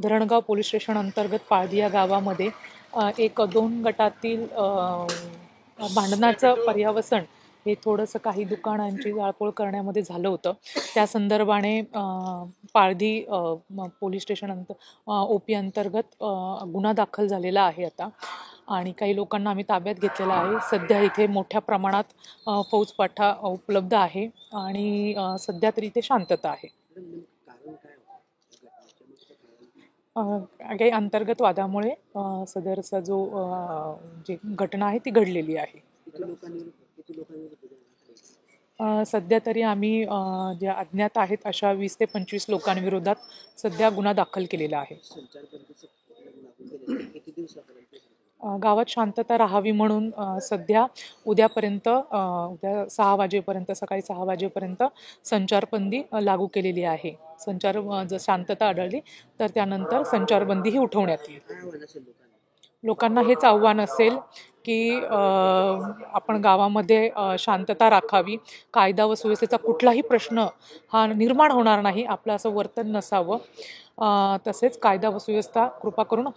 Dharangaon police station अंतर्गत पाळदी या गावामध्ये एक 2 गटातील भांडणाचं पर्यावसन हे थोडंसं काही दुकानांची जाळपोळ करण्यामध्ये झालं होतं. त्या संदर्भाने पाळदी पोलीस स्टेशन OP अंतर्गत गुन्हा दाखल झालेला आहे आता आणि काही लोकांना आम्ही ताब्यात घेतलेला आहे. सध्या इथे मोठ्या प्रमाणात फौजपाठा उपलब्ध आहे आणि सध्या तरी इथे शांतता आहे. काही अंतर्गत वादामुळे सदरचा जो जी घटना आहे ती घडलेली आहे. सध्या तरी आम्ही जे अज्ञात आहेत अशा 20 ते 25 लोकांविरोधात सध्या गुन्हा दाखल केलेला आहे. गावात शांतता राहावी म्हणून सध्या उद्या 6 वाजेपर्यंत सकाळी 6 वाजेपर्यंत संचारबंदी लागू केलेली आहे. जर शांतता आढळली तर त्यानंतर संचारबंदीही उठवण्यात येईल. लोकांना हेच आव्हान असेल की आपण गावामध्ये शांतता राखावी, कायदा व सुव्यवस्थेचा कुठलाही प्रश्न हा निर्माण होणार नाही, आपलं असं वर्तन नसावं. तसेच कायदा व सुव्यवस्था कृपा करून